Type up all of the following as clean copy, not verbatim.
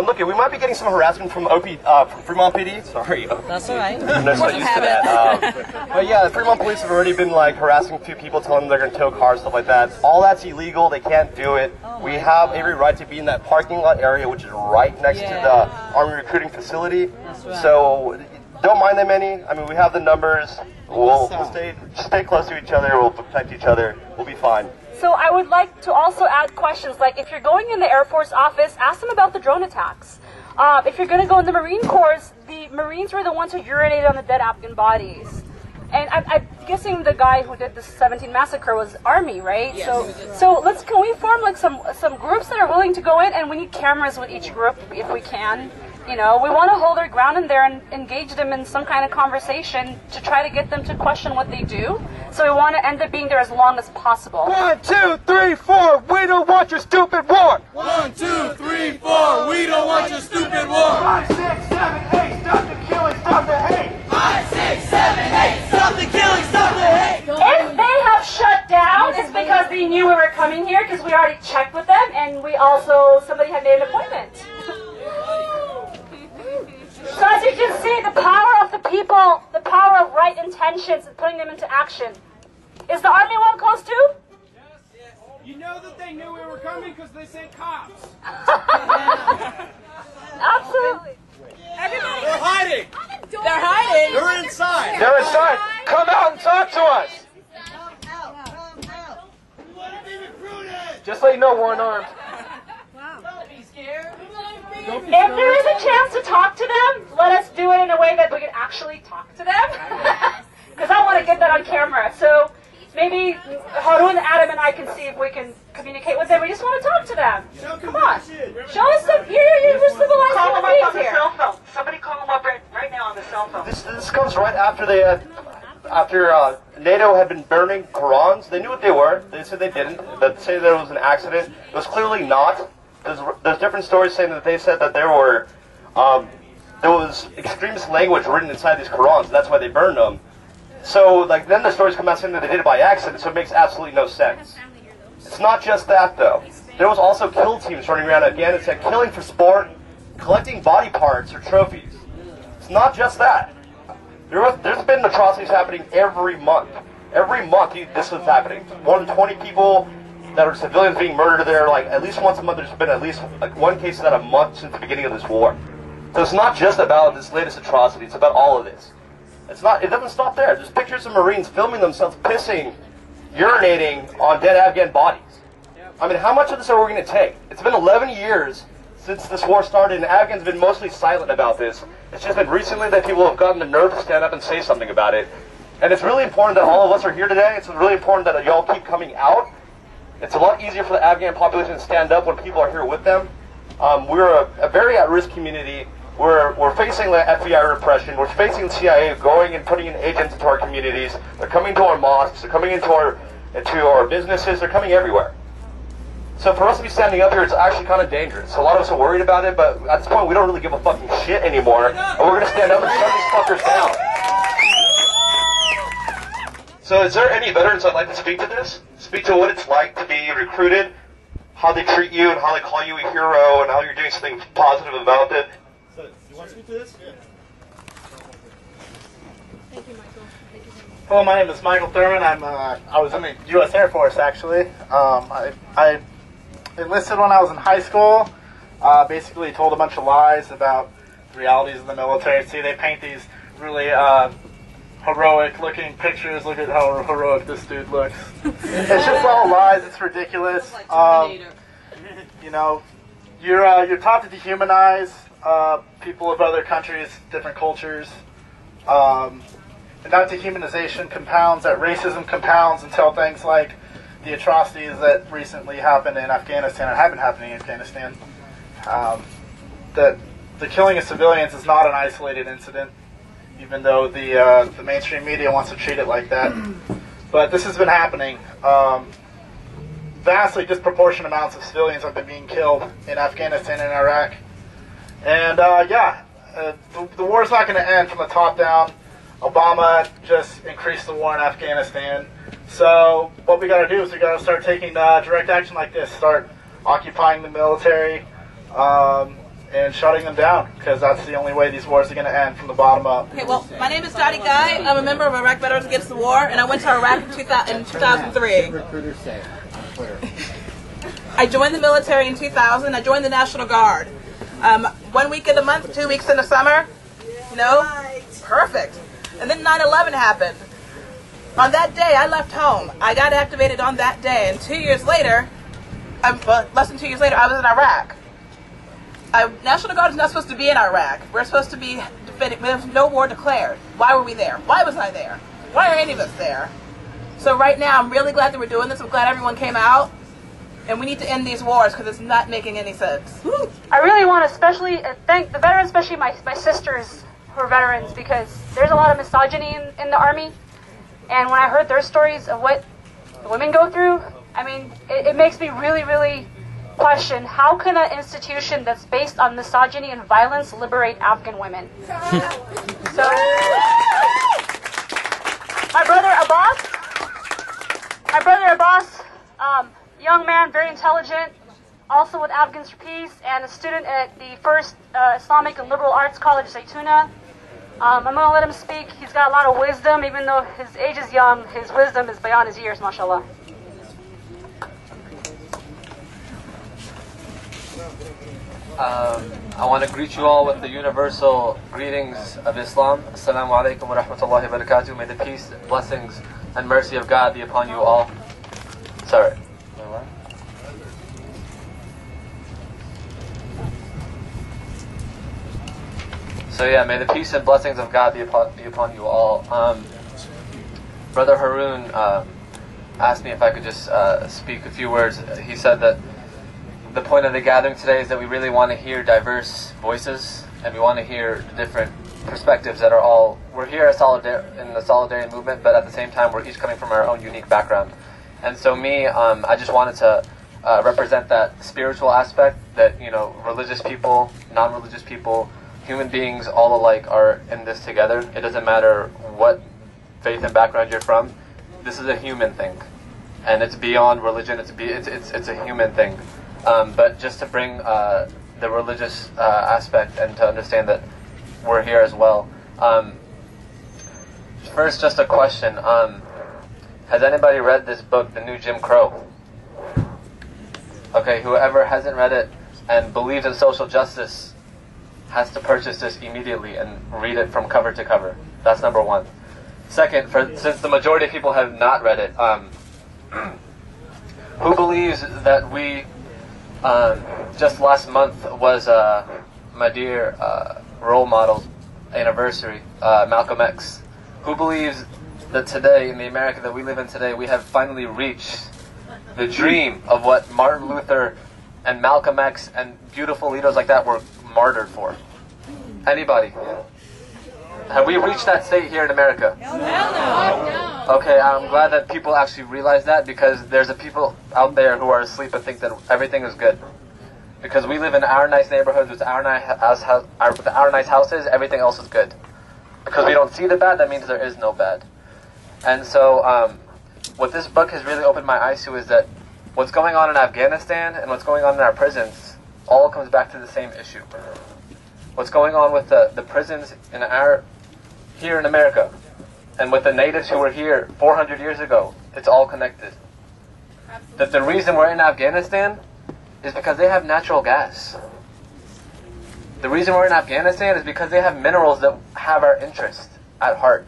look, we might be getting some harassment from from Fremont PD. Sorry. That's all right. I'm not used to that. But yeah, the Fremont police have already been like harassing two people, telling them they're going to tow cars, stuff like that. All that's illegal. They can't do it. We have every right to be in that parking lot area, which is right next to the Army recruiting facility. Right. So don't mind them any. I mean, we have the numbers. We'll stay close to each other. We'll protect each other. We'll be fine. So I would like to also add questions, like if you're going in the Air Force office, ask them about the drone attacks. If you're going to go in the Marine Corps, the Marines were the ones who urinated on the dead Afghan bodies. And I'm guessing the guy who did the 17 massacre was Army, right? Yes. So can we form like some groups that are willing to go in, and we need cameras with each group if we can. You know, we want to hold our ground in there and engage them in some kind of conversation to try to get them to question what they do. So we want to end up being there as long as possible. 1, 2, 3, 4. We don't want your stupid war. 1, 2, 3, 4. We don't want your stupid war. 5, 6, 7, 8. Stop the killing, stop the hate. 5, 6, 7, 8. Stop the killing, stop the hate. If they have shut down, it's because they knew we were coming here, because we already checked with them, and somebody had made an appointment. So as you can see, the power of the people, the power of right intentions and putting them into action. Is the Army one close too? Yes. You know that they knew we were coming because they sent cops. Absolutely. Everybody. They're hiding. They're hiding. They're inside. They're inside. Come out and talk to us. We want to be recruited. Just so you know, we're unarmed. Don't be scared. If there is a chance to talk to them, let us do it in a way that we can actually talk to them. Because I want to get that on camera. So maybe Harun, Adam, and I can see if we can communicate with them. We just want to talk to them. Come on. Show us some. You're civilized human beings here. Somebody call them up right now on the cell phone. This comes right after NATO had been burning Qurans. They knew what they were. They said they didn't. They say that it was an accident. It was clearly not. There's different stories saying that they said that there was extremist language written inside these Qurans. That's why they burned them. So, like, then the stories come out saying that they did it by accident, so it makes absolutely no sense. It's not just that, though. There was also kill teams running around Afghanistan, killing for sport, collecting body parts or trophies. It's not just that. There's been atrocities happening every month. Every month this was happening. More than 20 people that are civilians being murdered there, like, at least once a month. There's been at least like one case in a month since the beginning of this war. So it's not just about this latest atrocity, it's about all of this. It doesn't stop there. There's pictures of Marines filming themselves pissing, urinating on dead Afghan bodies. I mean, how much of this are we going to take? It's been 11 years since this war started, and Afghans have been mostly silent about this. It's just been recently that people have gotten the nerve to stand up and say something about it. And it's really important that all of us are here today. It's really important that y'all keep coming out. It's a lot easier for the Afghan population to stand up when people are here with them. We're a very at-risk community. We're facing the FBI repression. We're facing the CIA going and putting in agents into our communities. They're coming to our mosques. They're coming into our businesses. They're coming everywhere. So for us to be standing up here, it's actually kind of dangerous. A lot of us are worried about it, but at this point, we don't really give a fucking shit anymore. And we're going to stand up and shut these fuckers down. So is there any veterans that'd like to speak to this? Speak to what it's like to be recruited, how they treat you, and how they call you a hero, and how you're doing something positive about it. So, you want to speak to this? Yeah. Thank you, Michael. Hello, my name is Michael Thurman. I was in the U.S. Air Force, actually. I enlisted when I was in high school. Basically told a bunch of lies about the realities of the military. See, they paint these really heroic-looking pictures. Look at how heroic this dude looks. It's just all lies. It's ridiculous. You know, you're taught to dehumanize people of other countries, different cultures. And that dehumanization compounds, that racism compounds until things like the atrocities that recently happened in Afghanistan and have been happening in Afghanistan. That the killing of civilians is not an isolated incident, even though the mainstream media wants to treat it like that. But this has been happening. Vastly disproportionate amounts of civilians have been being killed in Afghanistan and Iraq. And the war is not going to end from the top down. Obama just increased the war in Afghanistan. So what we got to do is we got to start taking direct action like this. Start occupying the military. and shutting them down, because that's the only way these wars are going to end, from the bottom up. Okay, well, my name is Dottie Guy. I'm a member of Iraq Veterans Against the War, and I went to Iraq in 2003. I joined the military in 2000. I joined the National Guard. 1 week in the month, 2 weeks in the summer. You know? Perfect. And then 9/11 happened. On that day, I left home. I got activated on that day, and 2 years later, less than 2 years later, I was in Iraq. National Guard is not supposed to be in Iraq. We're supposed to be defending. There's no war declared. Why were we there? Why was I there? Why are any of us there? So right now, I'm really glad that we're doing this. I'm glad everyone came out. And we need to end these wars because it's not making any sense. I really want to especially thank the veterans, especially my sisters who are veterans, because there's a lot of misogyny in the Army. And when I heard their stories of what the women go through, I mean, it makes me really, really question, how can an institution that's based on misogyny and violence liberate Afghan women? So, my brother Abbas, young man, very intelligent, also with Afghans for Peace, and a student at the first Islamic and Liberal Arts College, Zaytuna. I'm going to let him speak. He's got a lot of wisdom. Even though his age is young, his wisdom is beyond his years, mashallah. I want to greet you all with the universal greetings of Islam. Assalamu alaikum wa rahmatullahi wa barakatuh. May the peace, blessings, and mercy of God be upon you all. Sorry. So yeah, may the peace and blessings of God be upon you all. Brother Haroon asked me if I could just speak a few words. He said that the point of the gathering today is that we really want to hear diverse voices, and we want to hear different perspectives that are all... We're here in the Solidarity movement, but at the same time we're each coming from our own unique background. And so me, I just wanted to represent that spiritual aspect that, you know, religious people, non-religious people, human beings all alike are in this together. It doesn't matter what faith and background you're from. This is a human thing, and it's beyond religion. It's a human thing. But just to bring the religious aspect and to understand that we're here as well. First, just a question. Has anybody read this book, The New Jim Crow? Okay, whoever hasn't read it and believes in social justice has to purchase this immediately and read it from cover to cover. That's number one. Second, since the majority of people have not read it, who believes that we, just last month was my dear role model's anniversary, Malcolm X. Who believes that today, in the America that we live in today, we have finally reached the dream of what Martin Luther and Malcolm X and beautiful leaders like that were martyred for? Anybody? Have we reached that state here in America? No. Okay, I'm glad that people actually realize that, because there's a people out there who are asleep and think that everything is good. Because we live in our nice neighborhoods with our nice houses, everything else is good. Because we don't see the bad, that means there is no bad. And so, what this book has really opened my eyes to is that what's going on in Afghanistan and what's going on in our prisons all comes back to the same issue. What's going on with the prisons here in America, and with the natives who were here 400 years ago, it's all connected. That the reason we're in Afghanistan is because they have natural gas. The reason we're in Afghanistan is because they have minerals that have our interest at heart.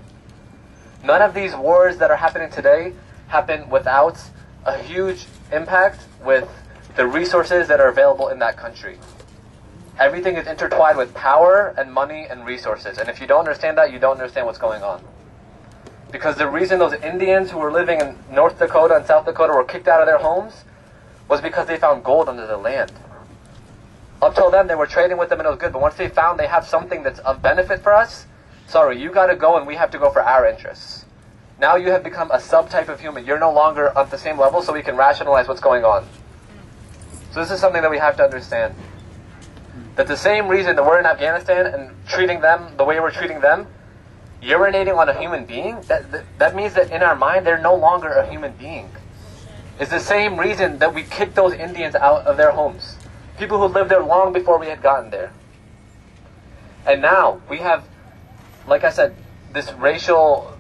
None of these wars that are happening today happen without a huge impact with the resources that are available in that country. Everything is intertwined with power and money and resources. And if you don't understand that, you don't understand what's going on. Because the reason those Indians who were living in North Dakota and South Dakota were kicked out of their homes was because they found gold under the land. Up till then, they were trading with them and it was good. But once they found they have something that's of benefit for us, sorry, you got to go and we have to go for our interests. Now you have become a subtype of human. You're no longer at the same level, so we can rationalize what's going on. So this is something that we have to understand. That the same reason that we're in Afghanistan and treating them the way we're treating them, urinating on a human being, that means that in our mind they're no longer a human being. It's the same reason that we kicked those Indians out of their homes. People who lived there long before we had gotten there. And now we have, like I said, the racial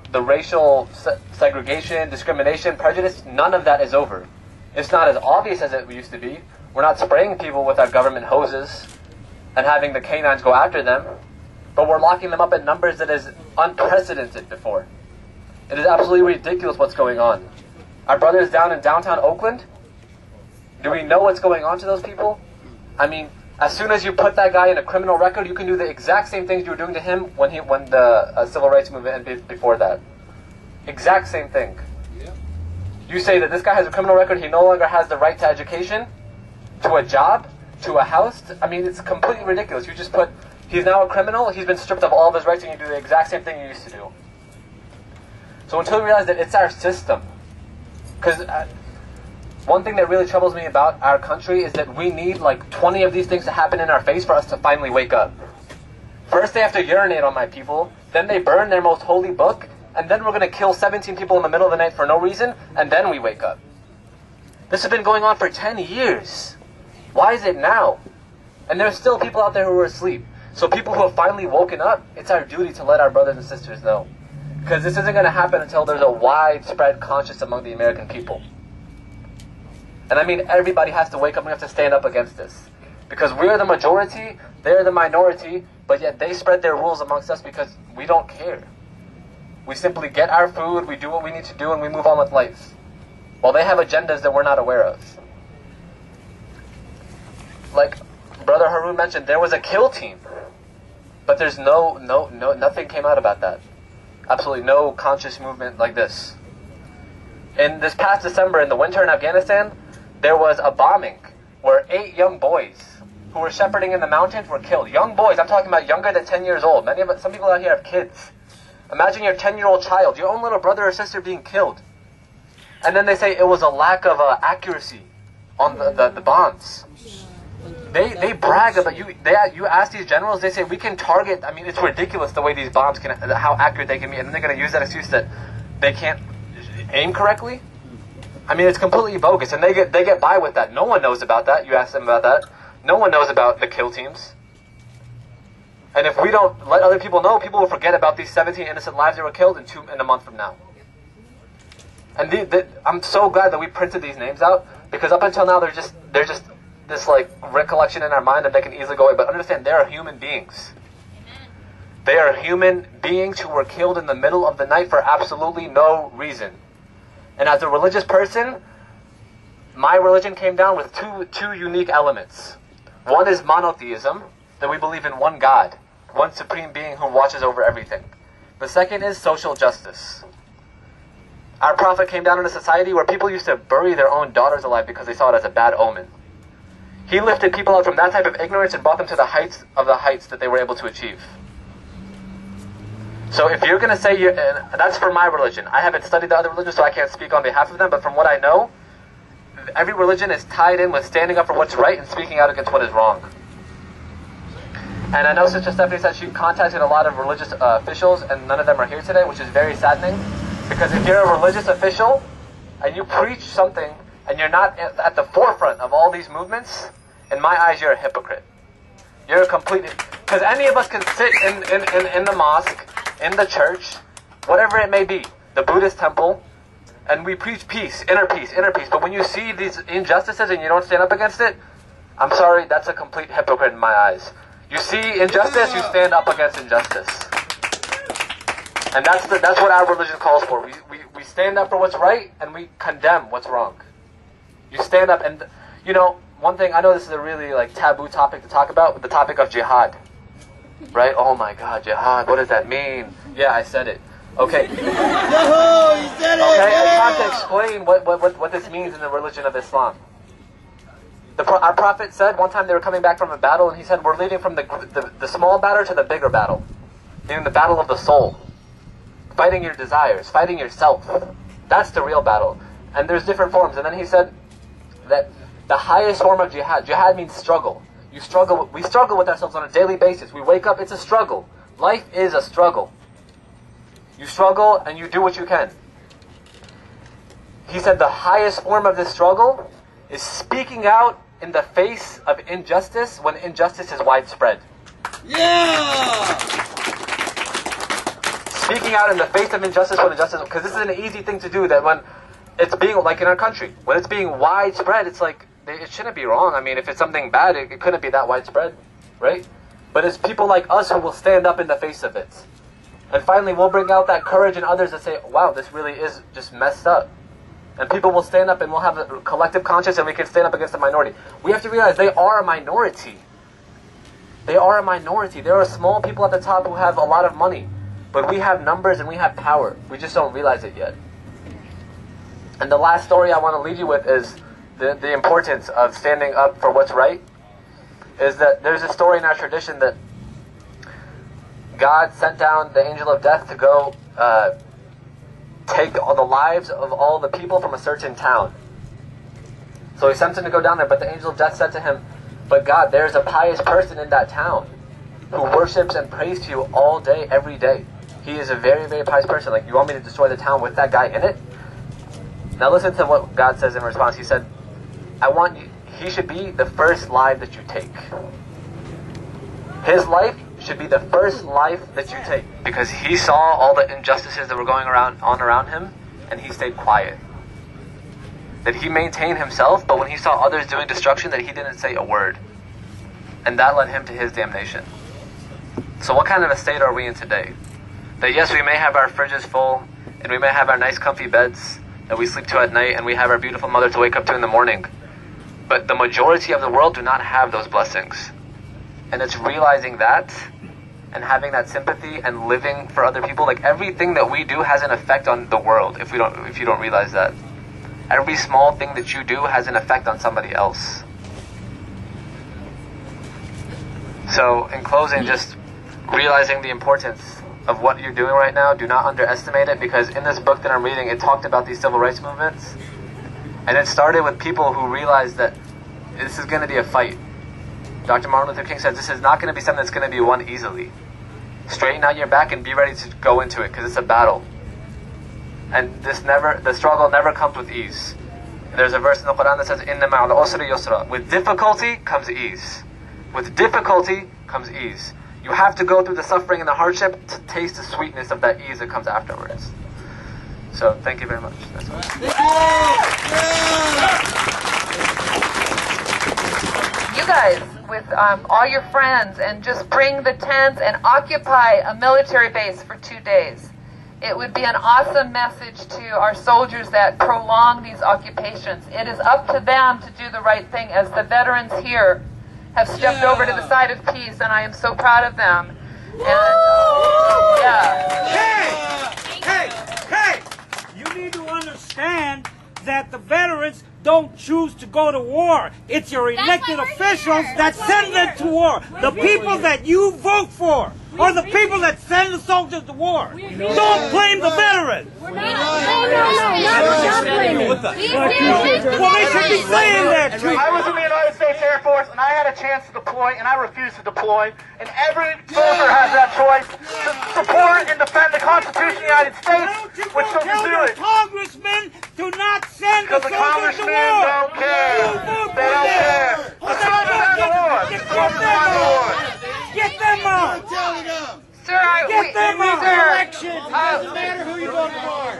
segregation, discrimination, prejudice, none of that is over. It's not as obvious as it used to be. We're not spraying people with our government hoses and having the canines go after them, but we're locking them up at numbers that is unprecedented before. It is absolutely ridiculous what's going on. Our brothers down in downtown Oakland, do we know what's going on to those people? I mean, as soon as you put that guy in a criminal record, you can do the exact same things you were doing to him when the civil rights movement ended before that. Exact same thing. You say that this guy has a criminal record, he no longer has the right to education, to a job, to a house. I mean, it's completely ridiculous. You just put, he's now a criminal, he's been stripped of all of his rights, and you do the exact same thing you used to do. So until we realize that it's our system, because one thing that really troubles me about our country is that we need like 20 of these things to happen in our face for us to finally wake up. First they have to urinate on my people, then they burn their most holy book, and then we're going to kill 17 people in the middle of the night for no reason, and then we wake up. This has been going on for 10 years. Why is it now? And there's still people out there who are asleep. So people who have finally woken up, it's our duty to let our brothers and sisters know. Because this isn't going to happen until there's a widespread conscience among the American people. And I mean, everybody has to wake up and we have to stand up against this. Because we're the majority, they're the minority, but yet they spread their rules amongst us because we don't care. We simply get our food, we do what we need to do, and we move on with life. While they have agendas that we're not aware of. Like Brother Haroon mentioned, there was a kill team. But there's nothing came out about that. Absolutely no conscious movement like this. In this past December, in the winter in Afghanistan, there was a bombing where 8 young boys who were shepherding in the mountains were killed. Young boys, I'm talking about younger than 10 years old. Some people out here have kids. Imagine your 10-year-old child, your own little brother or sister being killed. And then they say it was a lack of accuracy on the bombs. They brag about you. You ask these generals, they say we can target. I mean, it's ridiculous the way these bombs can, how accurate they can be, and then they're going to use that excuse that they can't aim correctly. I mean, it's completely bogus, and they get by with that. No one knows about that. You ask them about that. No one knows about the kill teams. And if we don't let other people know, people will forget about these 17 innocent lives that were killed in a month from now. And I'm so glad that we printed these names out, because up until now they're just this like recollection in our mind that they can easily go away. But understand, they are human beings. They are human beings who were killed in the middle of the night for absolutely no reason. And as a religious person, my religion came down with two unique elements. One is monotheism, that we believe in one God, one supreme being who watches over everything. The second is social justice. Our prophet came down in a society where people used to bury their own daughters alive because they saw it as a bad omen. He lifted people out from that type of ignorance and brought them to the heights that they were able to achieve. So if you're going to say, that's for my religion. I haven't studied the other religions, so I can't speak on behalf of them, but from what I know, every religion is tied in with standing up for what's right and speaking out against what is wrong. And I know Sister Stephanie said she contacted a lot of religious officials, and none of them are here today, which is very saddening. Because if you're a religious official, and you preach something, and you're not at the forefront of all these movements, in my eyes, you're a hypocrite. You're a complete... Because any of us can sit in the mosque, in the church, whatever it may be, the Buddhist temple, and we preach peace, inner peace, inner peace. But when you see these injustices and you don't stand up against it, I'm sorry, that's a complete hypocrite in my eyes. You see injustice, you stand up against injustice. And that's what our religion calls for. We stand up for what's right, and we condemn what's wrong. You stand up, and, you know, one thing, I know this is a really, like, taboo topic to talk about, but the topic of jihad. Right? Oh my God, jihad, what does that mean? Yeah, I said it. Okay. Okay, I'm trying to explain what this means in the religion of Islam. Our prophet said one time they were coming back from a battle, and he said, we're leading from the small battle to the bigger battle. Meaning the battle of the soul. Fighting your desires, fighting yourself. That's the real battle. And there's different forms. And then he said that the highest form of jihad means struggle. We struggle with ourselves on a daily basis. We wake up, it's a struggle. Life is a struggle. You struggle and you do what you can. He said the highest form of this struggle is speaking out in the face of injustice when injustice is widespread. Yeah! Speaking out in the face of injustice when injustice, because this is an easy thing to do, that when it's being, like in our country, when it's being widespread, it's like, it shouldn't be wrong. I mean, if it's something bad, it couldn't be that widespread, right? But it's people like us who will stand up in the face of it. And finally, we'll bring out that courage in others that say, wow, this really is just messed up. And people will stand up and we'll have a collective conscience and we can stand up against the minority. We have to realize they are a minority. They are a minority. There are small people at the top who have a lot of money. But we have numbers and we have power. We just don't realize it yet. And the last story I want to leave you with is the importance of standing up for what's right. Is that there's a story in our tradition that God sent down the angel of death to go take all the lives of all the people from a certain town. So he sent him to go down there, but the angel of death said to him, but God, there's a pious person in that town who worships and prays to you all day, every day. He is a very, very pious person. Like, you want me to destroy the town with that guy in it? Now listen to what God says in response. He said, he should be the first life that you take. His life should be the first life that you take. Because he saw all the injustices that were going on around him, and he stayed quiet. That he maintained himself, but when he saw others doing destruction, that he didn't say a word. And that led him to his damnation. So what kind of a state are we in today? That yes, we may have our fridges full, and we may have our nice comfy beds that we sleep to at night, and we have our beautiful mother to wake up to in the morning. But the majority of the world do not have those blessings. And it's realizing that, and having that sympathy, and living for other people. Like, everything that we do has an effect on the world, if you don't realize that. Every small thing that you do has an effect on somebody else. So, in closing, just realizing the importance of what you're doing right now. Do not underestimate it, because in this book that I'm reading, it talked about these civil rights movements. And it started with people who realized that this is going to be a fight. Dr. Martin Luther King said, this is not going to be something that's going to be won easily. Straighten out your back and be ready to go into it, because it's a battle. And the struggle never comes with ease. There's a verse in the Quran that says, "Inna ma'al usri yusra." With difficulty comes ease. With difficulty comes ease. You have to go through the suffering and the hardship to taste the sweetness of that ease that comes afterwards. So, thank you very much. That's all. You guys, with all your friends, and just bring the tents and occupy a military base for 2 days. It would be an awesome message to our soldiers that prolong these occupations. It is up to them to do the right thing, as the veterans here have stepped over to the side of peace, and I am so proud of them. And Hey! You need to understand that the veterans don't choose to go to war. It's your elected officials that send them to war. The people that you vote for are the people that send the soldiers to war. Don't blame the veterans. No, not blaming. Well, they should be saying that too. I was in the United States Air Force, and I had a chance to deploy, and I refused to deploy. And every soldier has that choice to support and defend the Constitution of the United States, which doesn't do it. Congressmen do not send the Because the soldiers to congressmen war. don't care. They don't care. The soldiers have the war. The soldiers have the war. Get them out. Sir, Get them out. Elections. It doesn't matter who you vote for.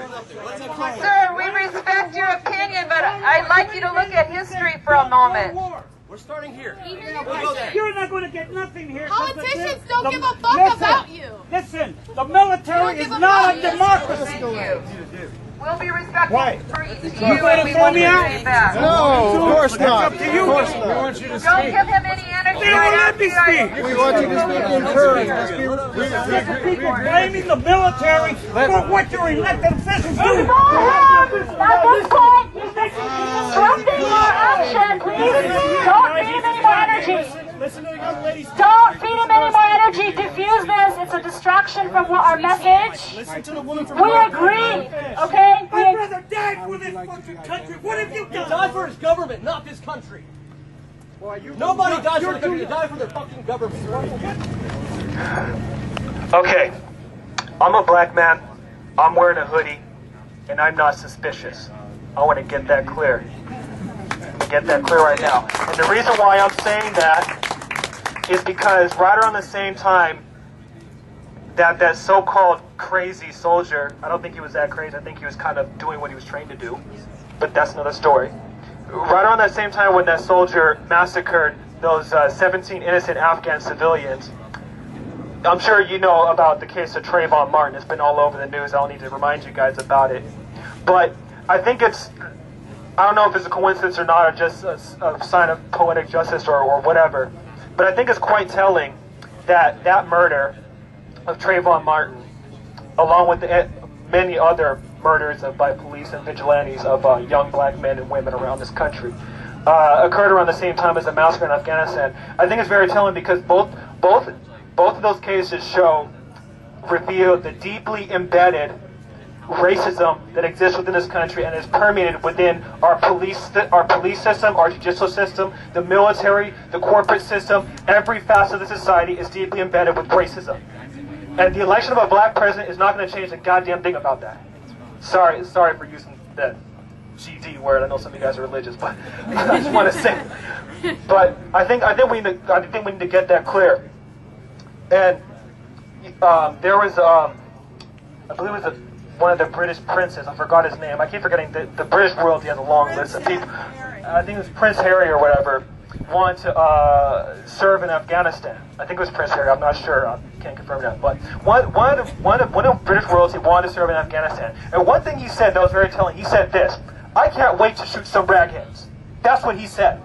Sir, we respect your opinion, but I'd like you to look at history for a moment. We're starting here. You're not going to get nothing here. Politicians don't give a fuck about you. Listen, the military is not a democracy. We'll be respectful for you, going and to we throw want me you to out? stay back. No, of course not. It's up to you. Of course not. We want you to Don't speak. give him any energy. They don't let me speak. We want you to speak in turn. People blaming the military for what your elected officials do. At this point, you're disrupting our action. Please don't feed him any more energy. Listen to the young ladies. Don't feed him any more energy. Diffuse this. It's a distraction from our message. Listen to the woman from We agree, okay? I'd rather die for this fucking country. What have you He done? died for his government, not this country. Nobody dies for the country. They die for their fucking government. Okay, I'm a black man, I'm wearing a hoodie, and I'm not suspicious. I want to get that clear. to get that clear right now. And the reason why I'm saying that is because right around the same time that so-called crazy soldier, I don't think he was that crazy, I think he was kind of doing what he was trained to do, but that's another story. Right around that same time when that soldier massacred those 17 innocent Afghan civilians, I'm sure you know about the case of Trayvon Martin. It's been all over the news. I don't need to remind you guys about it. But I think I don't know if it's a coincidence or not, or just a sign of poetic justice or whatever, but I think it's quite telling that that murder of Trayvon Martin, along with many other murders by police and vigilantes of young black men and women around this country, occurred around the same time as the massacre in Afghanistan. I think it's very telling because both of those cases reveal the deeply embedded racism that exists within this country and is permeated within our police system, our judicial system, the military, the corporate system. Every facet of the society is deeply embedded with racism. And the election of a black president is not going to change a goddamn thing about that. Sorry for using that GD word. I know some of you guys are religious, but I just want to say. But I think we need to get that clear. And there was I believe it was one of the British princes. I forgot his name. I keep forgetting. The British royalty has a long list of people. I think it was Prince Harry or whatever. Wanted to serve in Afghanistan. I think it was Prince Harry. I'm not sure. I can't confirm that. But one of British royalty wanted to serve in Afghanistan. And one thing he said that was very telling. He said this: "I can't wait to shoot some ragheads." That's what he said.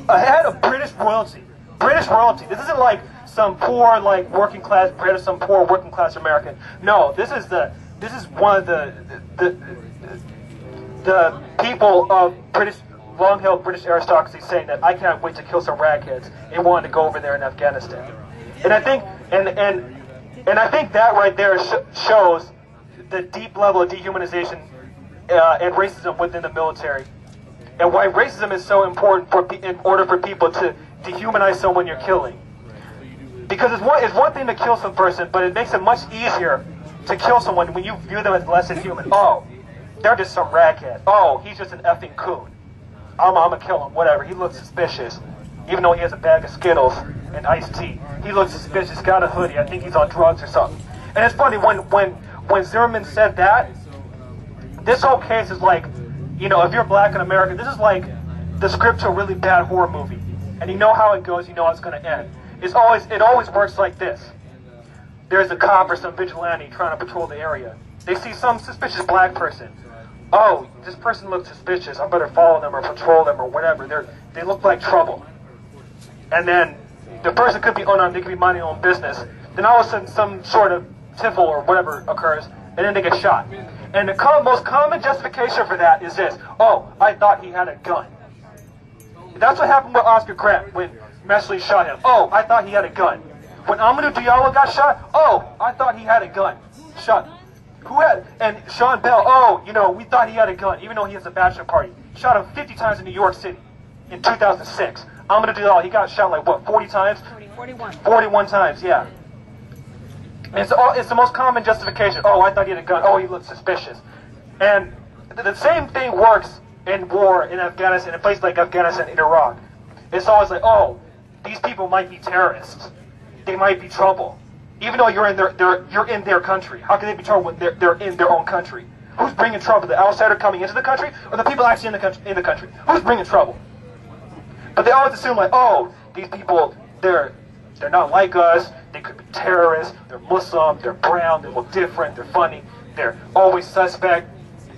Ahead of British royalty. British royalty. This isn't like some poor, like working class Brit or some poor working class American. No, this is one of the people of long-held British aristocracy saying that I can't wait to kill some ragheads and wanting to go over there in Afghanistan. And I think I think that right there shows the deep level of dehumanization and racism within the military, and why racism is so important in order for people to dehumanize someone you're killing. Because it's one thing to kill some person, but it makes it much easier to kill someone when you view them as less than human. Oh, they're just some raghead. Oh, he's just an effing coon. I'm gonna kill him, whatever. He looks suspicious. Even though he has a bag of Skittles and iced tea. He looks suspicious, got a hoodie. I think he's on drugs or something. And it's funny, when Zimmerman said that, this whole case is like, you know, if you're black in America, this is like the script to a really bad horror movie. And you know how it goes, you know how it's gonna end. It always works like this. There's a cop or some vigilante trying to patrol the area. They see some suspicious black person. Oh, this person looks suspicious. I better follow them or patrol them or whatever. They look like trouble. And then the person could be unarmed. They could be minding their own business. Then all of a sudden some sort of tiffle or whatever occurs, and then they get shot. And the most common justification for that is this: oh, I thought he had a gun. That's what happened with Oscar Grant when Messley shot him. Oh, I thought he had a gun. When Amadou Diallo got shot, oh, I thought he had a gun. Shot. Who had? And Sean Bell, oh, you know, we thought he had a gun, even though he has a bachelor party. Shot him 50 times in New York City in 2006. Amadou Diallo, he got shot like, what, 40 times? 41. 41 times, yeah. And it's the most common justification. Oh, I thought he had a gun. Oh, he looked suspicious. And the same thing works in war in Afghanistan, in places like Afghanistan and Iraq. It's always like, oh, these people might be terrorists. They might be trouble. Even though you're in their country. How can they be trouble when they're in their own country? Who's bringing trouble? The outsider coming into the country, or the people actually in the country? Who's bringing trouble? But they always assume like, oh, these people, they're not like us. They could be terrorists. They're Muslim. They're brown. They look different. They're funny. They're always suspect.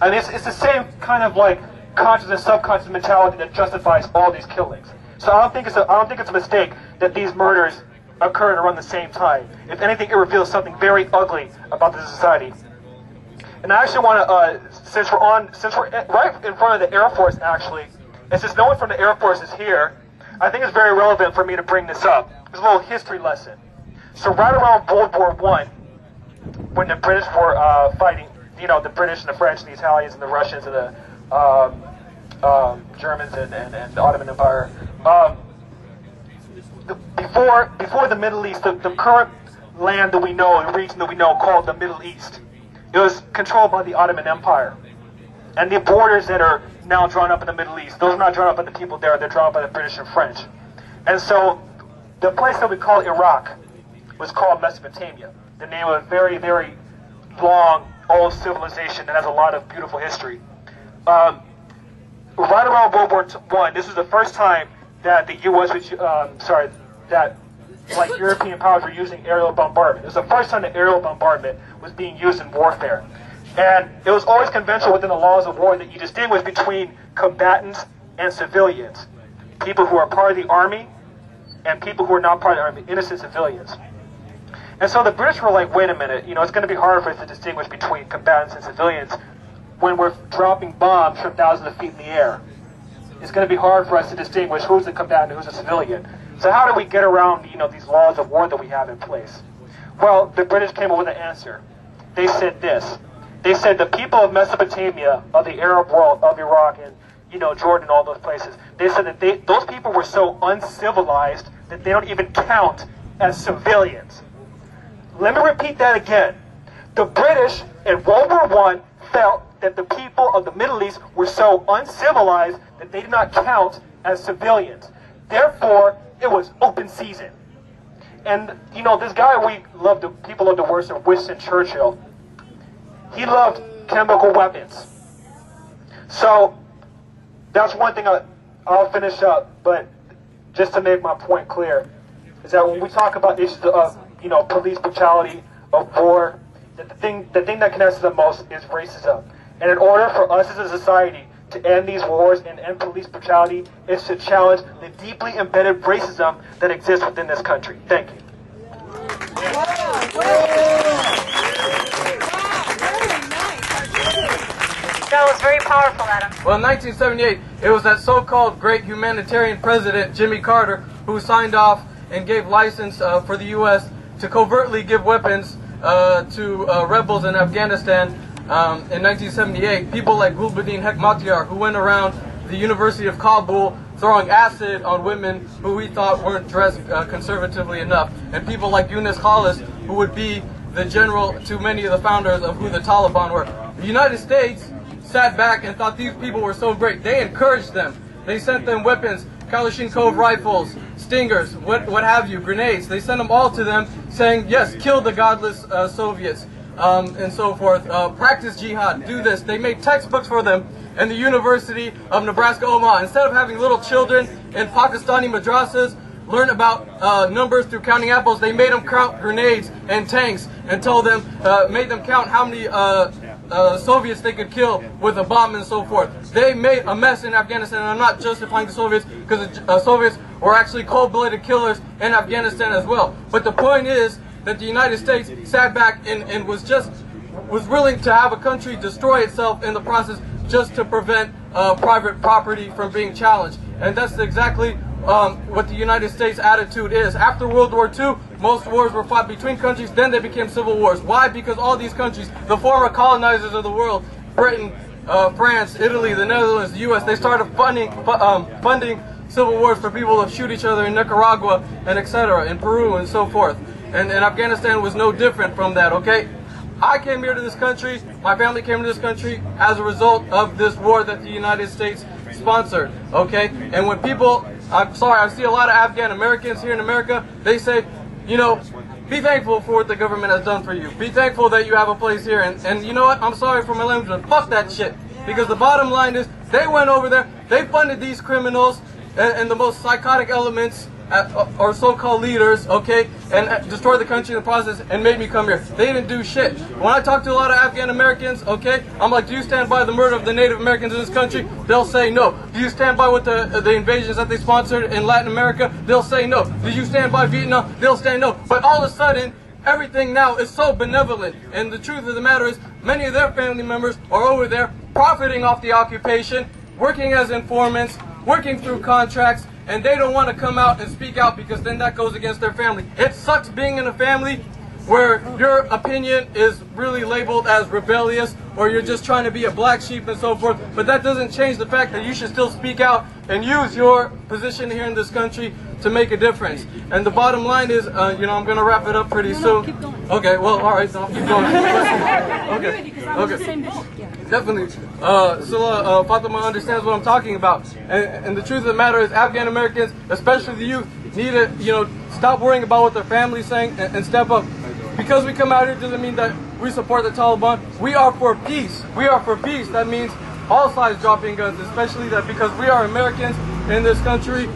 And it's the same kind of like conscious and subconscious mentality that justifies all these killings. So I don't think it's a mistake that these murders occurred around the same time. If anything, it reveals something very ugly about the society. And I actually want to, since we're right in front of the Air Force, actually, and since no one from the Air Force is here, I think it's very relevant for me to bring this up. It's a little history lesson. So right around World War I, when the British were fighting, you know, the British and the French and the Italians and the Russians and the Germans and the Ottoman Empire, before the Middle East, the current land that we know, the region that we know called the Middle East, it was controlled by the Ottoman Empire. And the borders that are now drawn up in the Middle East, those are not drawn up by the people there, they're drawn up by the British and French. And so the place that we call Iraq was called Mesopotamia, the name of a very, very long, old civilization that has a lot of beautiful history. Right around World War I, this was the first time that the U.S. was, that like European powers were using aerial bombardment. It was the first time that aerial bombardment was being used in warfare. And it was always conventional within the laws of war that you distinguish between combatants and civilians. People who are part of the army and people who are not part of the army, innocent civilians. And so the British were like, wait a minute, it's going to be hard for us to distinguish between combatants and civilians when we're dropping bombs from thousands of feet in the air. It's going to be hard for us to distinguish who's the combatant and who's a civilian. So how do we get around, these laws of war that we have in place? Well, the British came up with an answer. They said this. They said the people of Mesopotamia, of the Arab world, of Iraq, and Jordan, all those places, they said that those people were so uncivilized that they don't even count as civilians. Let me repeat that again. The British in World War I felt that the people of the Middle East were so uncivilized that they did not count as civilians. Therefore, it was open season. And, this guy people love the words of Winston Churchill. He loved chemical weapons. So, that's one thing I'll finish up, but just to make my point clear, is that when we talk about issues of, police brutality, of war, that the thing that connects us the most is racism. And in order for us as a society to end these wars and end police brutality, is to challenge the deeply embedded racism that exists within this country. Thank you. That was very powerful, Adam. Well, in 1978, it was that so-called great humanitarian president, Jimmy Carter, who signed off and gave license for the U.S. to covertly give weapons to rebels in Afghanistan in 1978. People like Gulbuddin Hekmatyar, who went around the University of Kabul throwing acid on women who he thought weren't dressed conservatively enough. And people like Yunus Khalis, who would be the general to many of the founders of who the Taliban were. The United States sat back and thought these people were so great. They encouraged them. They sent them weapons, Kalashnikov rifles, stingers, what have you, grenades. They sent them all to them saying, yes, kill the godless Soviets, and so forth. Practice jihad, do this. They made textbooks for them in the University of Nebraska, Omaha. Instead of having little children in Pakistani madrasas learn about numbers through counting apples, they made them count grenades and tanks and told them, made them count how many Soviets they could kill with a bomb and so forth. They made a mess in Afghanistan, and I'm not justifying the Soviets, because the Soviets were actually cold-blooded killers in Afghanistan as well. But the point is that the United States sat back and was willing to have a country destroy itself in the process just to prevent private property from being challenged. And that's exactly what the United States attitude is. After World War II, most wars were fought between countries, then they became civil wars. Why? Because all these countries, the former colonizers of the world, Britain, France, Italy, the Netherlands, the US, they started funding civil wars for people to shoot each other in Nicaragua and etc., in Peru and so forth. And Afghanistan was no different from that, okay? I came here to this country, my family came to this country as a result of this war that the United States sponsored, okay? And when people, I see a lot of Afghan Americans here in America, they say, be thankful for what the government has done for you. Be thankful that you have a place here. And you know what? I'm sorry for my language, but fuck that shit. Because the bottom line is, they went over there, they funded these criminals and the most psychotic elements or so-called leaders, okay, and destroyed the country in the process and made me come here. They didn't do shit. When I talk to a lot of Afghan Americans, okay, I'm like, do you stand by the murder of the Native Americans in this country? They'll say no. Do you stand by with the invasions that they sponsored in Latin America? They'll say no. Do you stand by Vietnam? They'll say no. But all of a sudden, everything now is so benevolent. And the truth of the matter is, many of their family members are over there profiting off the occupation, working as informants, working through contracts, and they don't want to come out and speak out because then that goes against their family. It sucks being in a family where your opinion is really labeled as rebellious or you're just trying to be a black sheep and so forth, but that doesn't change the fact that you should still speak out and use your position here in this country to make a difference. And the bottom line is, I'm going to wrap it up pretty soon. Keep going. Okay, well, all right, so I'll keep going. Okay. Definitely. Fatima understands what I'm talking about. And the truth of the matter is Afghan Americans, especially the youth, need to, stop worrying about what their family's saying and step up. Because we come out here doesn't mean that we support the Taliban. We are for peace. We are for peace. That means all sides dropping guns, especially that because we are Americans in this country,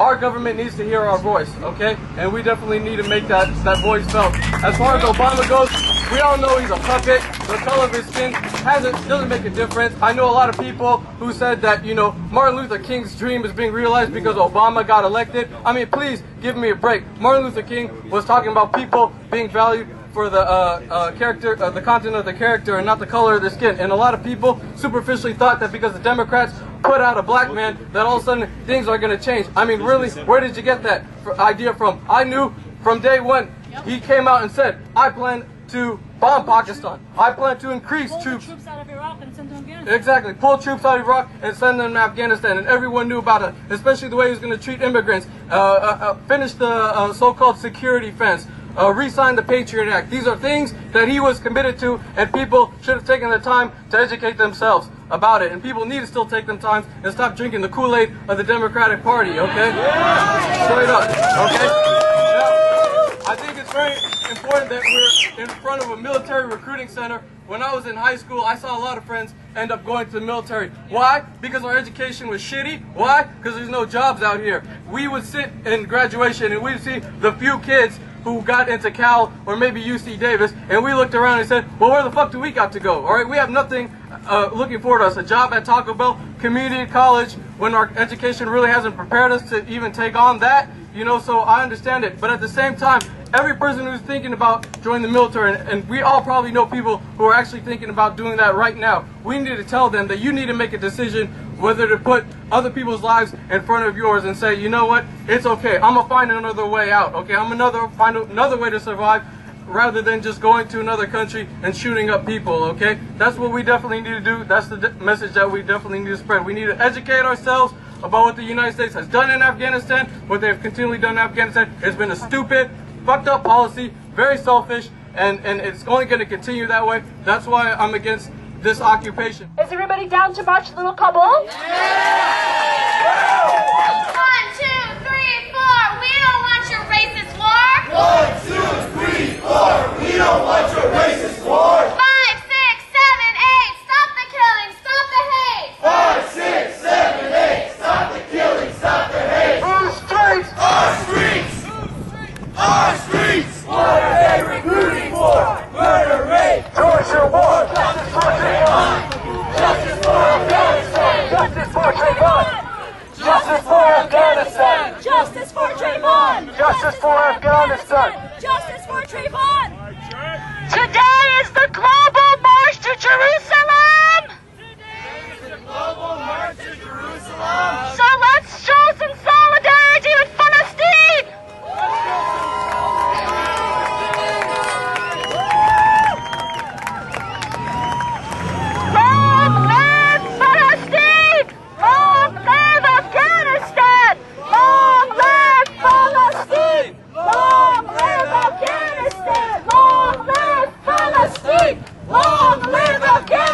our government needs to hear our voice, okay? And we definitely need to make that voice felt. As far as Obama goes, we all know he's a puppet. The color of his skin doesn't make a difference. I know a lot of people who said that, Martin Luther King's dream is being realized because Obama got elected. I mean, please give me a break. Martin Luther King was talking about people being valued for the the content of the character and not the color of their skin. And a lot of people superficially thought that because the Democrats put out a black man, that all of a sudden things are going to change. I mean, really, where did you get that idea from? I knew from day one. He came out and said, I plan to bomb Pakistan. I plan to increase troops out of Iraq and send them to Afghanistan. Exactly. Pull troops out of Iraq and send them to Afghanistan. And everyone knew about it, especially the way he was going to treat immigrants. Finish the so-called security fence. Re-sign the Patriot Act. These are things that he was committed to, and people should have taken the time to educate themselves about it. And people need to still take them time and stop drinking the Kool-Aid of the Democratic Party, okay? Straight up, okay? Now, I think it's very important that we're in front of a military recruiting center. When I was in high school, I saw a lot of friends end up going to the military. Why? Because our education was shitty. Why? Because there's no jobs out here. We would sit in graduation and we'd see the few kids who got into Cal or maybe UC Davis, and we looked around and said, well, where the fuck do we got to go? All right, we have nothing looking forward to us. A job at Taco Bell, community college, when our education really hasn't prepared us to even take on that, so I understand it. But at the same time, every person who's thinking about joining the military, and we all probably know people who are actually thinking about doing that right now, we need to tell them that you need to make a decision whether to put other people's lives in front of yours and say, you know what, it's okay, I'm gonna find another way out, okay, I'm gonna find another way to survive, rather than just going to another country and shooting up people, okay? That's what we definitely need to do. That's the message that we definitely need to spread. We need to educate ourselves about what the United States has done in Afghanistan, what they've continually done in Afghanistan. It's been a stupid, fucked up policy, very selfish, and it's only going to continue that way. That's why I'm against this occupation. Is everybody down to march, little couple? Yeah! 1, 2, 3, 4. We don't want your racist war. 1, 2, 3, 4. We don't want your racist war. 5, 6, 7, 8. Stop the killing. Stop the hate. 5, 6, 7, 8. Stop the killing. Stop the hate. Whose streets? Our streets. Our streets. What are they recruiting for? Murder, rape, torture, war. Justice for Trayvon. Justice for Afghanistan. Justice for Trayvon. Justice for Afghanistan. Justice for Trayvon. Justice for Afghanistan. Justice for Trayvon. Today is the global march to Jerusalem. Global march to Jerusalem. So let's show some solidarity with Palestine. Long live Palestine! Long live Afghanistan! Long live Palestine! Long live Afghanistan! Long live Palestine! Long live Afghanistan!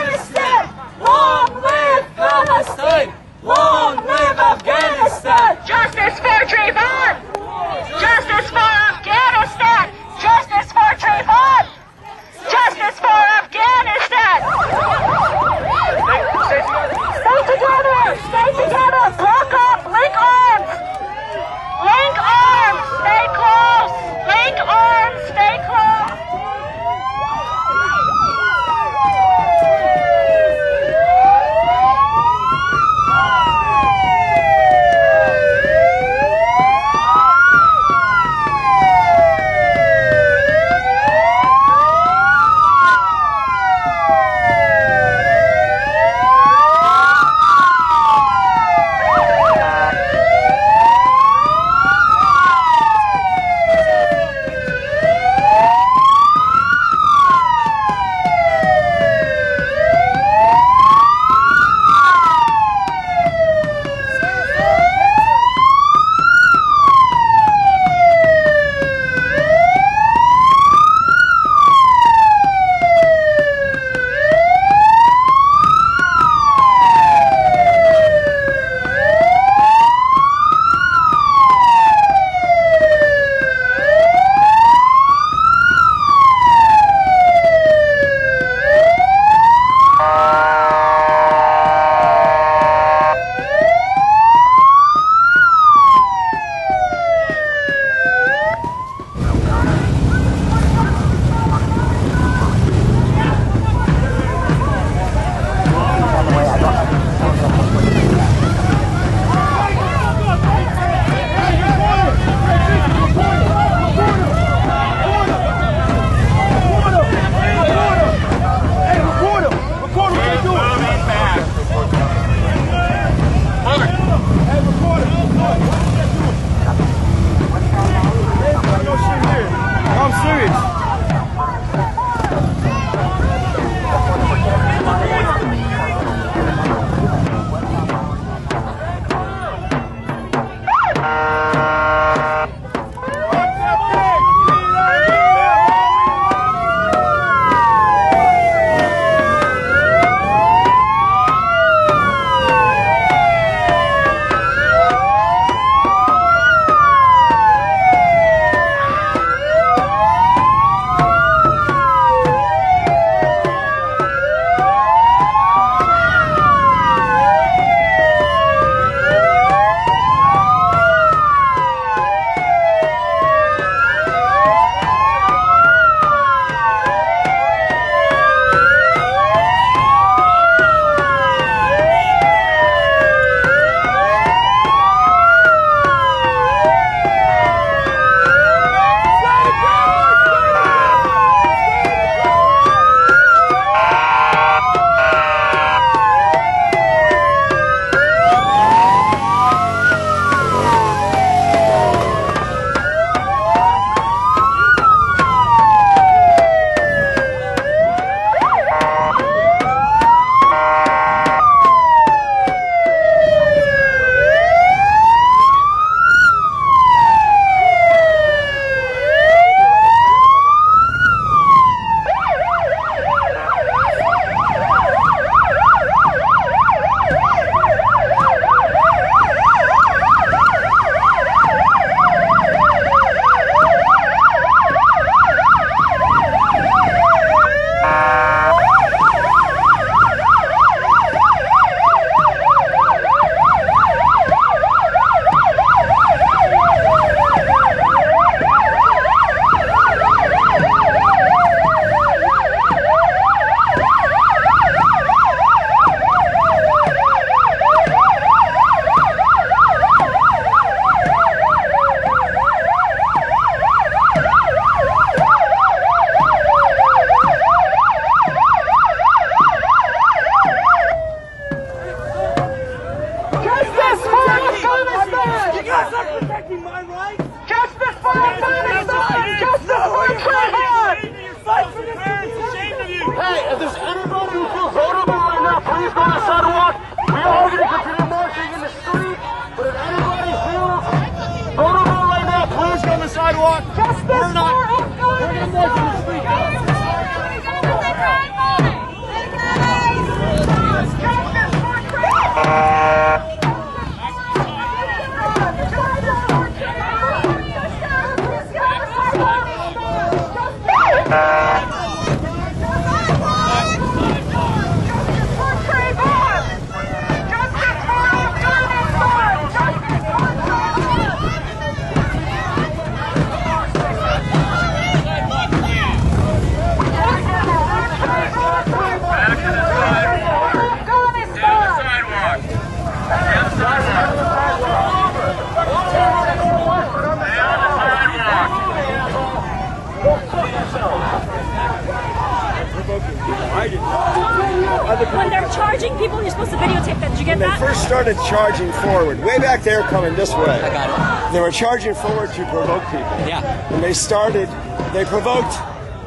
I didn't know. When they're charging people, you're supposed to videotape that. Did you get When that? they first started charging forward, way back there coming this way. I got it. They were charging forward to provoke people. Yeah. When they provoked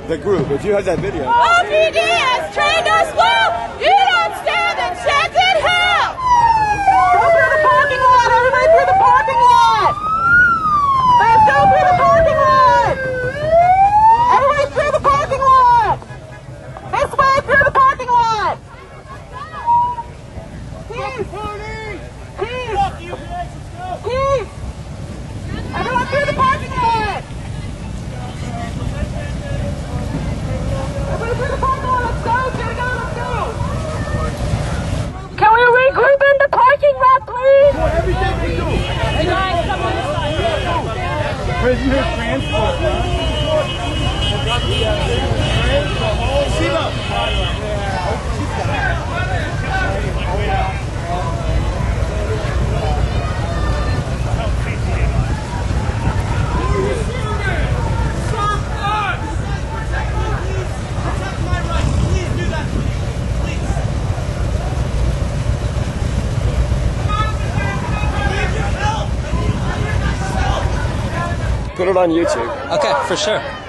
the group. If you had that video. OPD has trained us well. You don't stand a chance in hell. Go through the parking lot. Everybody through the parking lot. Let's go through the parking lot. Everybody through the parking lot. This way through the parking lot. Peace. Peace. Peace. Everyone through the parking lot. Everybody through the parking lot. Let's go. Let's go. Can we regroup in the parking lot, please? Everything we do. Hey guys, come on this side. Prisoner transport. Put it on YouTube. Okay, for sure.